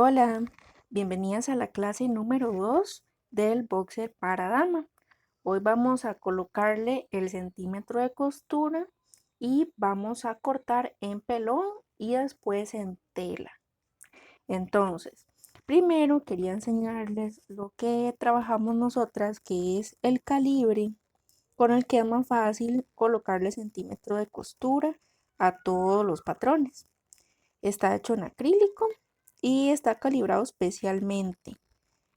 Hola, bienvenidas a la clase número 2 del boxer para dama. Hoy vamos a colocarle el centímetro de costura y vamos a cortar en pelón y después en tela. Entonces, primero quería enseñarles lo que trabajamos nosotras, que es el calibre con el que es más fácil colocarle centímetro de costura a todos los patrones. Está hecho en acrílico y está calibrado especialmente.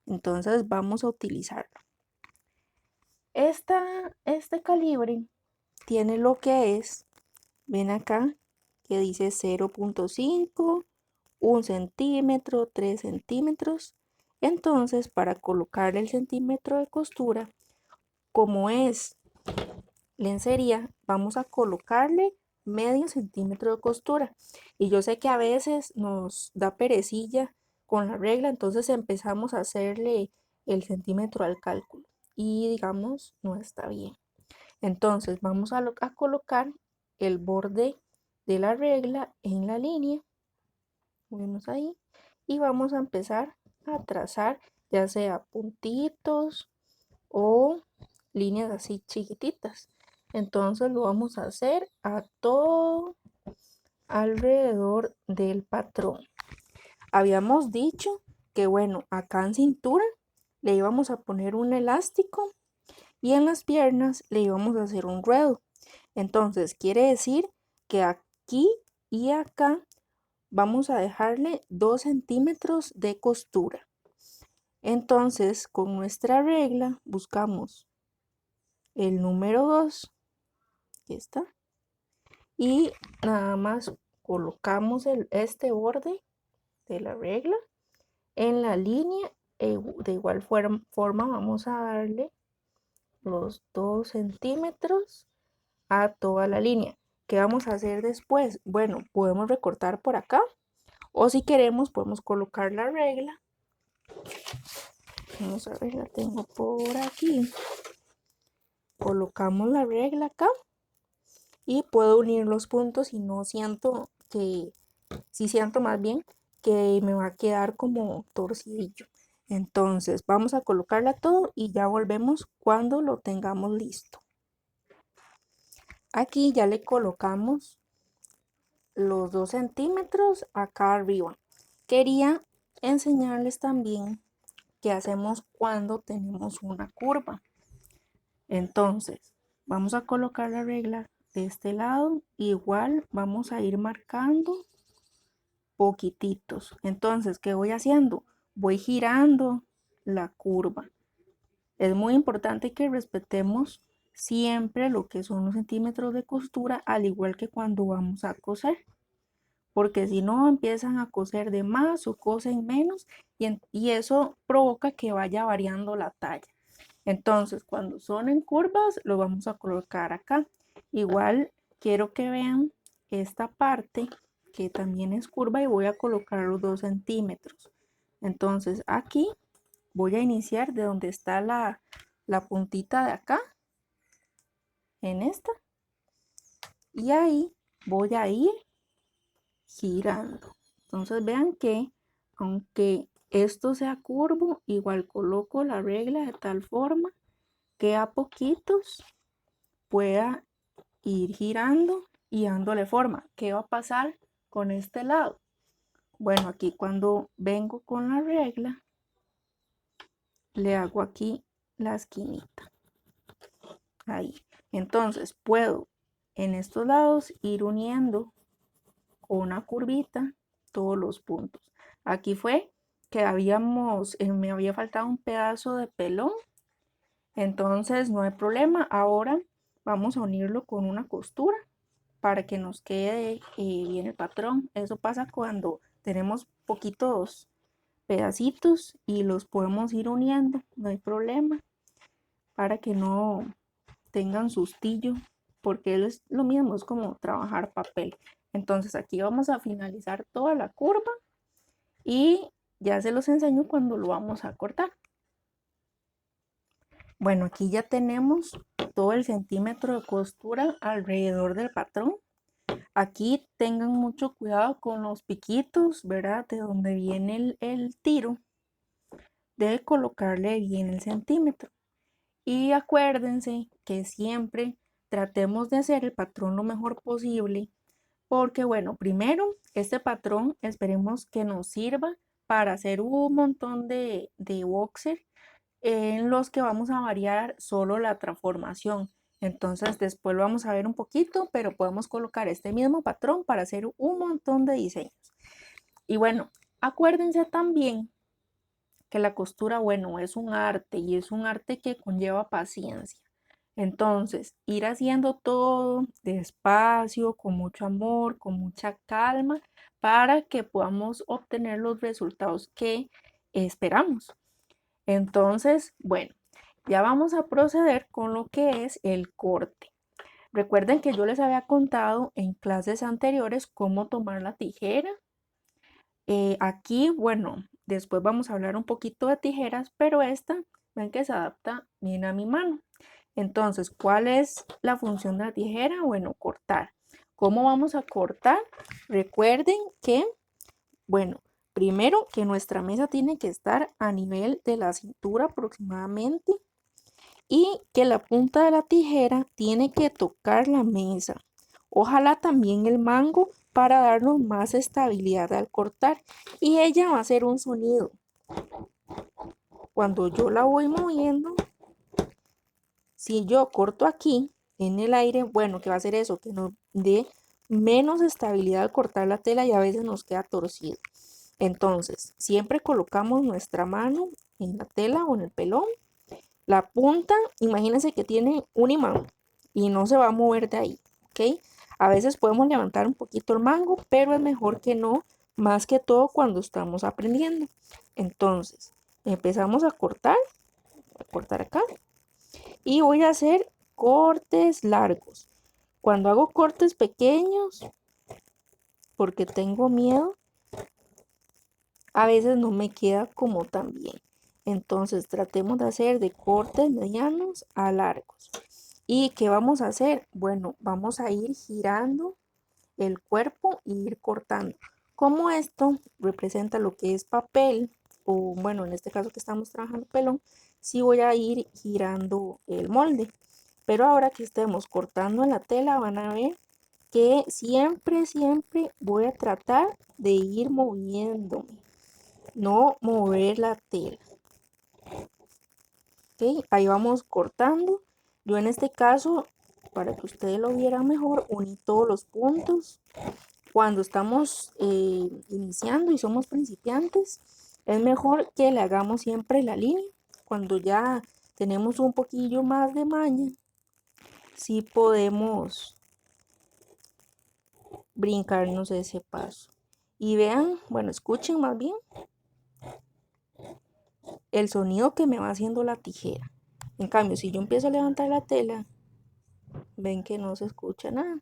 Entonces vamos a utilizarlo. Este calibre tiene lo que es, ven acá, que dice 0.5, 1 centímetro, 3 centímetros. Entonces, para colocar el centímetro de costura, como es lencería, vamos a colocarle medio centímetro de costura. Y yo sé que a veces nos da perecilla con la regla, entonces empezamos a hacerle el centímetro al cálculo y digamos no está bien. Entonces vamos a colocar el borde de la regla en la línea, vemos ahí, y vamos a empezar a trazar ya sea puntitos o líneas así chiquititas. Entonces lo vamos a hacer a todo alrededor del patrón. Habíamos dicho que bueno, acá en cintura le íbamos a poner un elástico y en las piernas le íbamos a hacer un ruedo. Entonces quiere decir que aquí y acá vamos a dejarle 2 centímetros de costura. Entonces con nuestra regla buscamos el número 2, aquí está, y nada más colocamos este borde de la regla en la línea. De igual forma vamos a darle los 2 centímetros a toda la línea. ¿Qué vamos a hacer después? Bueno, podemos recortar por acá o si queremos podemos colocar la regla. Vamos a ver, la tengo por aquí. Colocamos la regla acá y puedo unir los puntos y no siento que, si siento más bien que me va a quedar como torcidillo. Entonces vamos a colocarla todo y ya volvemos cuando lo tengamos listo. Aquí ya le colocamos los 2 centímetros acá arriba. Quería enseñarles también qué hacemos cuando tenemos una curva. Entonces vamos a colocar la regla de este lado, igual vamos a ir marcando poquititos. Entonces, ¿qué voy haciendo? Voy girando la curva. Es muy importante que respetemos siempre lo que son los centímetros de costura, al igual que cuando vamos a coser, porque si no empiezan a coser de más o cosen menos y eso provoca que vaya variando la talla. Entonces, cuando son en curvas, lo vamos a colocar acá. Igual quiero que vean esta parte que también es curva y voy a colocar los 2 centímetros. Entonces, aquí voy a iniciar de donde está la puntita de acá, en esta, y ahí voy a ir girando. Entonces, vean que aunque esto sea curvo, igual coloco la regla de tal forma que a poquitos pueda ir girando y dándole forma. ¿Qué va a pasar con este lado? Bueno, aquí cuando vengo con la regla, le hago aquí la esquinita. Ahí. Entonces puedo en estos lados ir uniendo con una curvita todos los puntos. Aquí fue que me había faltado un pedazo de pelón. Entonces no hay problema. Ahora vamos a unirlo con una costura para que nos quede bien el patrón. Eso pasa cuando tenemos poquitos pedacitos y los podemos ir uniendo, no hay problema, para que no tengan sustillo, porque es lo mismo, es como trabajar papel. Entonces aquí vamos a finalizar toda la curva y ya se los enseño cuando lo vamos a cortar. Bueno, aquí ya tenemos todo el centímetro de costura alrededor del patrón. Aquí tengan mucho cuidado con los piquitos, ¿verdad? De donde viene el tiro, debe colocarle bien el centímetro. Y acuérdense que siempre tratemos de hacer el patrón lo mejor posible, porque bueno, primero, este patrón esperemos que nos sirva para hacer un montón de boxer en los que vamos a variar solo la transformación. Entonces después lo vamos a ver un poquito, pero podemos colocar este mismo patrón para hacer un montón de diseños. Y bueno, acuérdense también que la costura, bueno, es un arte y es un arte que conlleva paciencia. Entonces, ir haciendo todo despacio, con mucho amor, con mucha calma, para que podamos obtener los resultados que esperamos. Entonces, bueno, ya vamos a proceder con lo que es el corte. Recuerden que yo les había contado en clases anteriores cómo tomar la tijera. Aquí, bueno, después vamos a hablar un poquito de tijeras, pero esta, ven que se adapta bien a mi mano. Entonces, ¿cuál es la función de la tijera? Bueno, cortar. ¿Cómo vamos a cortar? Recuerden que, bueno, primero que nuestra mesa tiene que estar a nivel de la cintura aproximadamente y que la punta de la tijera tiene que tocar la mesa. Ojalá también el mango para darnos más estabilidad al cortar. Y ella va a hacer un sonido. Cuando yo la voy moviendo, si yo corto aquí en el aire, bueno, ¿qué va a hacer eso? Que nos dé menos estabilidad al cortar la tela y a veces nos queda torcido. Entonces, siempre colocamos nuestra mano en la tela o en el pelón. La punta, imagínense que tiene un imán y no se va a mover de ahí, ¿ok? A veces podemos levantar un poquito el mango, pero es mejor que no, más que todo cuando estamos aprendiendo. Entonces, empezamos a cortar acá y voy a hacer cortes largos. Cuando hago cortes pequeños, porque tengo miedo, a veces no me queda como tan bien. Entonces tratemos de hacer de cortes medianos a largos. ¿Y qué vamos a hacer? Bueno, vamos a ir girando el cuerpo y ir cortando. Como esto representa lo que es papel, o bueno, en este caso que estamos trabajando pelón, sí voy a ir girando el molde. Pero ahora que estemos cortando en la tela, van a ver que siempre voy a tratar de ir moviéndome, no mover la tela. ¿Ok? Ahí vamos cortando. Yo en este caso, para que ustedes lo vieran mejor, uní todos los puntos. Cuando estamos iniciando y somos principiantes, es mejor que le hagamos siempre la línea. Cuando ya tenemos un poquillo más de maña, sí podemos brincarnos ese paso. Y vean, bueno, escuchen más bien el sonido que me va haciendo la tijera. En cambio, si yo empiezo a levantar la tela, ven que no se escucha nada.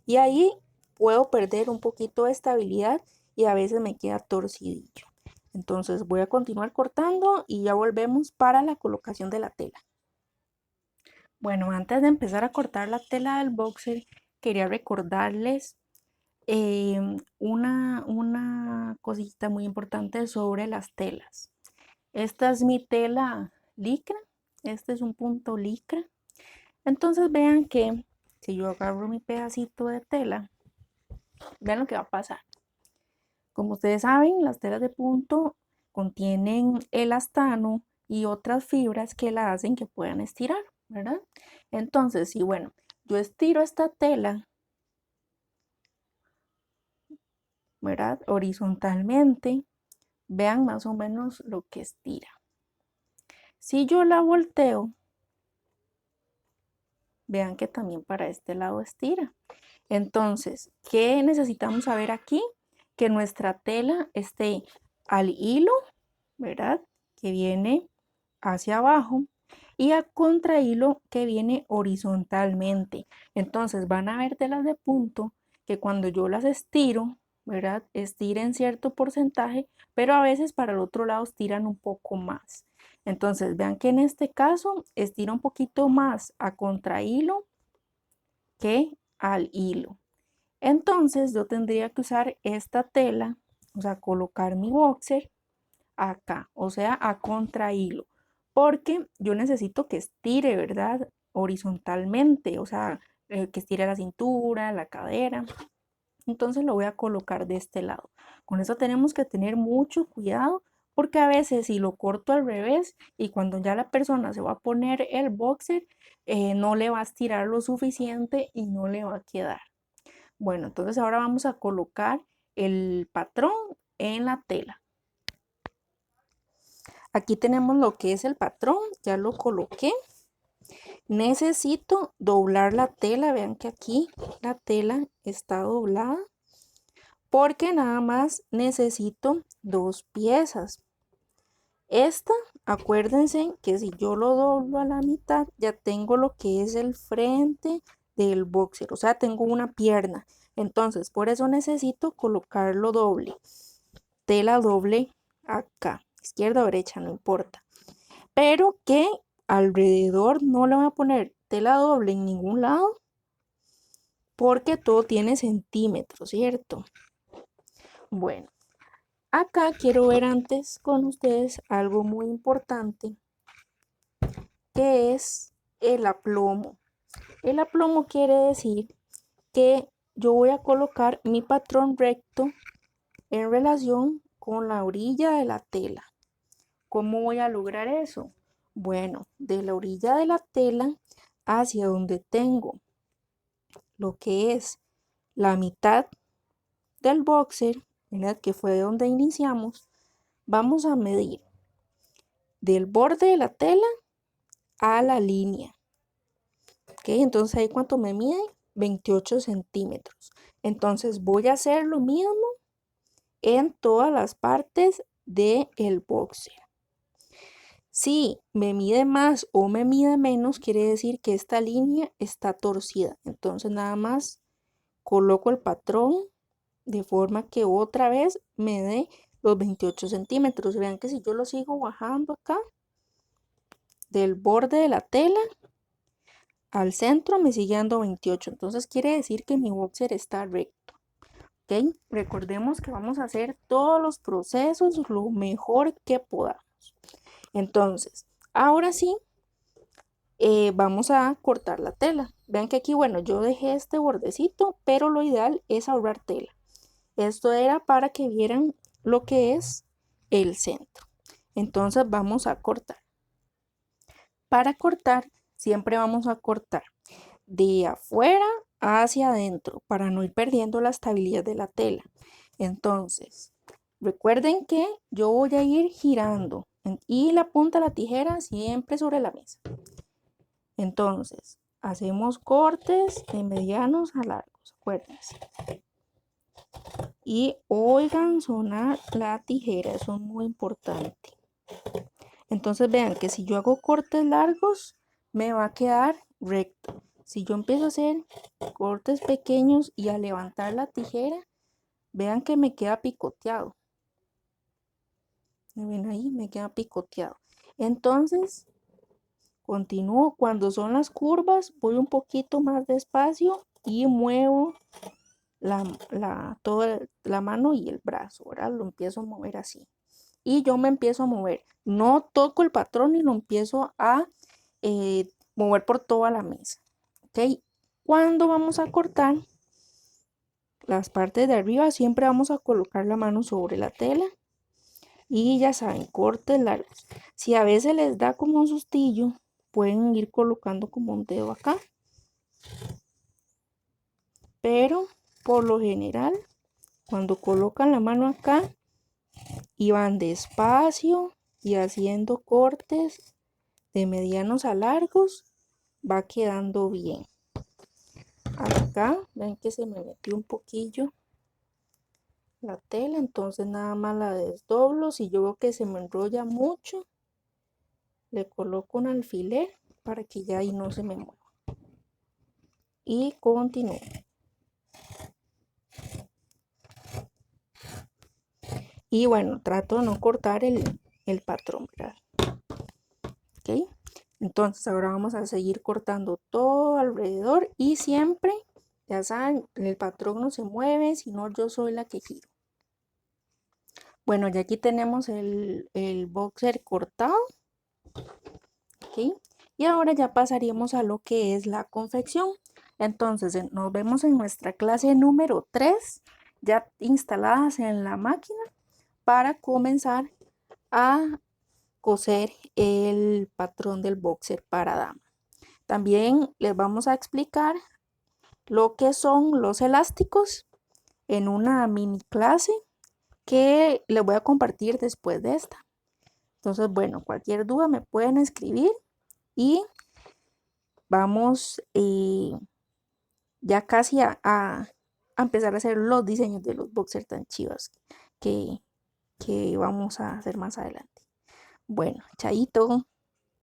Y ahí puedo perder un poquito de estabilidad y a veces me queda torcidillo. Entonces voy a continuar cortando y ya volvemos para la colocación de la tela. Bueno, antes de empezar a cortar la tela del boxer, quería recordarles una cosita muy importante sobre las telas. Esta es mi tela licra, este es un punto licra. Entonces vean que si yo agarro mi pedacito de tela, vean lo que va a pasar. Como ustedes saben, las telas de punto contienen elastano y otras fibras que la hacen que puedan estirar, ¿verdad? Entonces, si bueno, yo estiro esta tela, ¿verdad? Horizontalmente, vean más o menos lo que estira. Si yo la volteo, vean que también para este lado estira. Entonces, ¿qué necesitamos saber aquí? Que nuestra tela esté al hilo, ¿verdad? Que viene hacia abajo y a contrahilo que viene horizontalmente. Entonces van a ver telas de punto que cuando yo las estiro, ¿verdad? Estiren cierto porcentaje, pero a veces para el otro lado estiran un poco más. Entonces vean que en este caso estira un poquito más a contrahilo que al hilo. Entonces yo tendría que usar esta tela, o sea, colocar mi boxer acá, o sea, a contra hilo, porque yo necesito que estire, ¿verdad? Horizontalmente, o sea, que estire la cintura, la cadera. Entonces lo voy a colocar de este lado. Con eso tenemos que tener mucho cuidado porque a veces si lo corto al revés y cuando ya la persona se va a poner el boxer, no le va a estirar lo suficiente y no le va a quedar. Bueno, entonces ahora vamos a colocar el patrón en la tela. Aquí tenemos lo que es el patrón, ya lo coloqué. Necesito doblar la tela, vean que aquí la tela está doblada porque nada más necesito 2 piezas. Esta, acuérdense que si yo lo doblo a la mitad, ya tengo lo que es el frente del boxer, o sea, tengo una pierna. Entonces, por eso necesito colocarlo doble. Tela doble acá, izquierda o derecha, no importa. Pero que alrededor no le voy a poner tela doble en ningún lado, porque todo tiene centímetros, ¿cierto? Bueno, acá quiero ver antes con ustedes algo muy importante, que es el aplomo. El aplomo quiere decir que yo voy a colocar mi patrón recto en relación con la orilla de la tela. ¿Cómo voy a lograr eso? Bueno, de la orilla de la tela hacia donde tengo lo que es la mitad del boxer, ¿verdad? Que fue de donde iniciamos, vamos a medir del borde de la tela a la línea. ¿Ok? Entonces ahí cuánto me mide, 28 centímetros. Entonces voy a hacer lo mismo en todas las partes del boxer. Si me mide más o me mide menos, quiere decir que esta línea está torcida. Entonces nada más coloco el patrón de forma que otra vez me dé los 28 centímetros. Vean que si yo lo sigo bajando acá, del borde de la tela al centro me sigue dando 28. Entonces quiere decir que mi boxer está recto. ¿Ok? Recordemos que vamos a hacer todos los procesos lo mejor que podamos. Entonces, ahora sí, vamos a cortar la tela. Vean que aquí, bueno, yo dejé este bordecito, pero lo ideal es ahorrar tela. Esto era para que vieran lo que es el centro. Entonces vamos a cortar. Para cortar, siempre vamos a cortar de afuera hacia adentro para no ir perdiendo la estabilidad de la tela. Entonces, recuerden que yo voy a ir girando y la punta de la tijera siempre sobre la mesa. Entonces, hacemos cortes de medianos a largos, acuérdense. Y oigan sonar la tijera, eso es muy importante. Entonces vean que si yo hago cortes largos, me va a quedar recto. Si yo empiezo a hacer cortes pequeños y a levantar la tijera, vean que me queda picoteado. ¿Me ven ahí? Me queda picoteado. Entonces, continúo. Cuando son las curvas, voy un poquito más despacio y muevo toda la mano y el brazo, ¿verdad? Lo empiezo a mover así. Y yo me empiezo a mover. No toco el patrón y lo empiezo a mover por toda la mesa. ¿Ok? Cuando vamos a cortar las partes de arriba, siempre vamos a colocar la mano sobre la tela. Y ya saben, cortes largos. Si a veces les da como un sustillo, pueden ir colocando como un dedo acá. Pero por lo general, cuando colocan la mano acá y van despacio y haciendo cortes de medianos a largos, va quedando bien. Acá ven que se me metió un poquillo la tela, entonces nada más la desdoblo. Si yo veo que se me enrolla mucho, le coloco un alfiler para que ya ahí no se me mueva. Y continúo. Y bueno, trato de no cortar el patrón, ¿verdad? ¿Ok? Entonces ahora vamos a seguir cortando todo alrededor y siempre, ya saben, el patrón no se mueve, sino yo soy la que giro. Bueno, ya aquí tenemos el boxer cortado, ¿ok? Y ahora ya pasaríamos a lo que es la confección. Entonces, nos vemos en nuestra clase número 3, ya instaladas en la máquina para comenzar a coser el patrón del boxer para dama. También les vamos a explicar lo que son los elásticos en una mini clase que les voy a compartir después de esta. Entonces, bueno, cualquier duda me pueden escribir y vamos ya casi a empezar a hacer los diseños de los boxers tan chivos que vamos a hacer más adelante. Bueno, chaito.